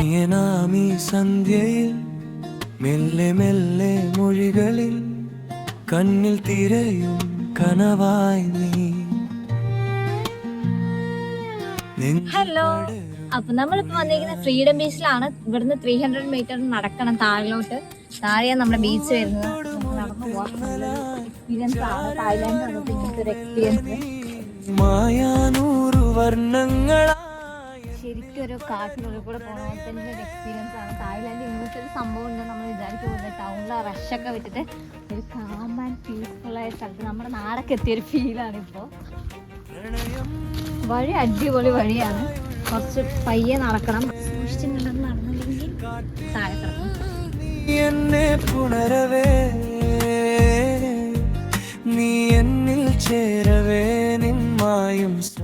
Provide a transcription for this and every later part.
പ്രിയനാമി സന്ധ്യയിൽ മെല്ലെ മെല്ലെ മൊഴികളിൽ കണ്ണിൽ തിരയും കനവായി നീ. ഹലോ, അപ്പൊ നമ്മളിപ്പോ വന്നിരിക്കുന്ന ഫ്രീഡം ബീച്ചിലാണ്. ഇവിടുന്ന് 300 മീറ്റർ നടക്കണം താഴിലോട്ട്. താഴെയാണ് നമ്മുടെ ബീച്ച് വരുന്നത്. നടന്നു പോകാൻ എക്സ്പീരിയൻസ് ആണ്. തായ്ലാൻഡ് വന്നിട്ട് ഇങ്ങനത്തെ ഒരു എക്സ്പീരിയൻസ് ശരിക്കും ഒരു കാട്ടിനുള്ളിൽ കൂടെ പോകണമെങ്കിൽ തന്നെ ഒരു എക്സ്പീരിയൻസ് ആണ്. തായ്ലാൻഡ് ഇങ്ങനത്തെ ഒരു സംഭവം ഉണ്ട് നമ്മൾ വിചാരിക്കുന്നത്. ടൗണിലെ റഷൊക്കെ വിട്ടിട്ട് ഒരു കാം ആൻഡ് പീസ്ഫുൾ ആയ സ്ഥലത്ത് നമ്മുടെ നാടൊക്കെ എത്തിയൊരു ഫീലാണ് ഇപ്പോൾ. വഴി അടിപൊളി വഴിയാണ്. കുറച്ച് പയ്യെ നടക്കണം. സൂക്ഷിച്ചിട്ടുണ്ടെന്ന് നടന്നില്ലെങ്കിൽ താഴെ കിടക്കും.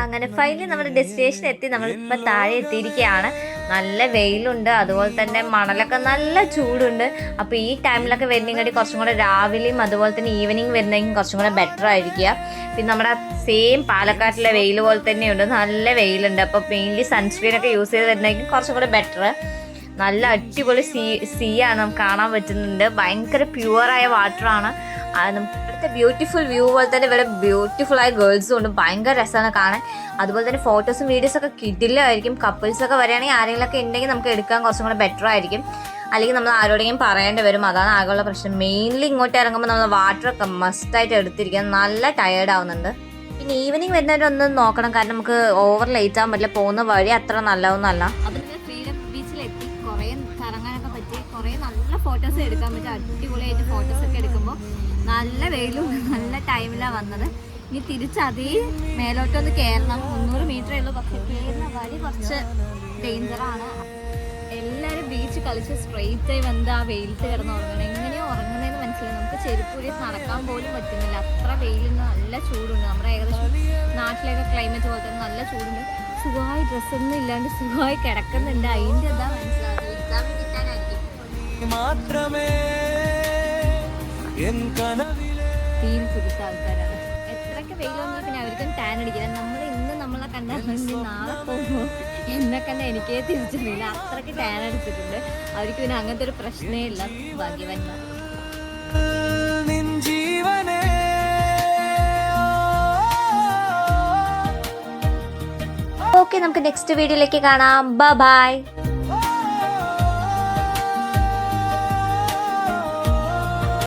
അങ്ങനെ ഫൈനലി നമ്മുടെ ഡെസ്റ്റിനേഷൻ എത്തി. നമ്മളിപ്പോൾ താഴെ എത്തിയിരിക്കുകയാണ്. നല്ല വെയിലുണ്ട്, അതുപോലെ തന്നെ മണലൊക്കെ നല്ല ചൂടുണ്ട്. അപ്പോൾ ഈ ടൈമിലൊക്കെ വരുന്നെങ്കിൽ കുറച്ചും കൂടെ രാവിലെയും അതുപോലെ തന്നെ ഈവനിങ് വരുന്നെങ്കിൽ കുറച്ചും കൂടെ ബെറ്റർ ആയിരിക്കുക. പിന്നെ നമ്മുടെ സെയിം പാലക്കാട്ടിലെ വെയിൽ പോലെ തന്നെയുണ്ട്, നല്ല വെയിലുണ്ട്. അപ്പോൾ മെയിൻലി സൺസ്ക്രീനൊക്കെ യൂസ് ചെയ്ത് വരുന്നെങ്കിൽ കുറച്ചും കൂടെ ബെറ്റർ. നല്ല അടിപൊളി സീ ആണ് നമുക്ക് കാണാൻ പറ്റുന്നുണ്ട്. ഭയങ്കര പ്യുവറായ വാട്ടറാണ്. ഇവിടുത്തെ ബ്യൂട്ടിഫുൾ വ്യൂ പോലെ തന്നെ ഇവിടെ ബ്യൂട്ടിഫുൾ ആയ ഗേൾസും ഉണ്ട്. ഭയങ്കര രസമാണ് കാണാൻ. അതുപോലെ തന്നെ ഫോട്ടോസും വീഡിയോസൊക്കെ കിടിലമായിരിക്കും. കപ്പിൾസൊക്കെ വരികയാണെങ്കിൽ ആരെങ്കിലുമൊക്കെ ഉണ്ടെങ്കിൽ നമുക്ക് എടുക്കാൻ കുറച്ചും കൂടെ ബെറ്റർ ആയിരിക്കും. അല്ലെങ്കിൽ നമ്മൾ ആരോടെങ്കിലും പറയേണ്ടി വരും. അതാണ് ആകെയുള്ള പ്രശ്നം. മെയിൻലി ഇങ്ങോട്ട് ഇറങ്ങുമ്പോൾ നമ്മൾ വാട്ടറൊക്കെ മസ്റ്റായിട്ട് എടുത്തിരിക്കുക. നല്ല ടയേർഡ് ആവുന്നുണ്ട്. പിന്നെ ഈവനിങ് വരുന്നവരൊന്ന് നോക്കണം, കാരണം നമുക്ക് ഓവർ ലേറ്റ് ആകാൻ പറ്റില്ല. പോകുന്ന വഴി അത്ര നല്ലതൊന്നുമല്ല. അതിന് ഫ്രീഡം ബീച്ചിലെത്തി കുറേ കറങ്ങാനൊക്കെ പറ്റി, കുറേ നല്ല ഫോട്ടോസ് എടുക്കാൻ പറ്റും. അടിപൊളിയായിട്ട് ഫോട്ടോസൊക്കെ എടുക്കുമ്പോൾ നല്ല വെയിലും നല്ല ടൈമിലാണ് വന്നത്. ഇനി തിരിച്ച് അതേ മേലോട്ടൊന്ന് കയറണം. 300 മീറ്ററേ ഉള്ളൂ. പക്ഷെ കയറുന്ന വഴി കുറച്ച് ഡേഞ്ചറാണ്. എല്ലാവരും ബീച്ച് കളിച്ച് സ്ട്രെയിറ്റ് ആയി വന്ന് ആ വെയിലത്ത് കിടന്ന് ഉറങ്ങണം. എങ്ങനെയോ ഉറങ്ങുന്നതെന്ന് മനസ്സിലായി. നമുക്ക് ചെരുപ്പൂരി നടക്കാൻ പോലും പറ്റുന്നില്ല. അത്ര വെയിലുണ്ട്, നല്ല ചൂടുണ്ട്. നമ്മുടെ ഏകദേശം നാട്ടിലേക്ക് ക്ലൈമറ്റ് പോലെ തന്നെ നല്ല ചൂടുണ്ട്. സുഖമായി ഡ്രസ്സൊന്നും ഇല്ലാണ്ട് സുഖമായി കിടക്കുന്നുണ്ട്. അതിൻ്റെ എന്താ മനസ്സിലാവുന്നത്, എക്സാമിന് കിട്ടാനായിരിക്കും. തീം പുരുത്ത ആൾക്കാരാണ്. എത്രയൊക്കെ വെയിൽ വന്നാൽ പിന്നെ അവർക്കും ടാൻ അടിക്കില്ല. ഇന്ന് നമ്മളെ കണ്ടാൽ നാളെ പോകുമ്പോൾ എന്നെ കണ്ട എനിക്കേ തിരിച്ചറിയില്ല. അത്രയ്ക്ക് ടാൻ അടിച്ചിട്ടുണ്ട്. അവർക്ക് പിന്നെ അങ്ങനത്തെ ഒരു പ്രശ്നമേ ഇല്ല. ഭാഗ്യവാന്മാർ. ഓക്കെ, നമുക്ക് നെക്സ്റ്റ് വീഡിയോയിലേക്ക് കാണാം. ബൈ.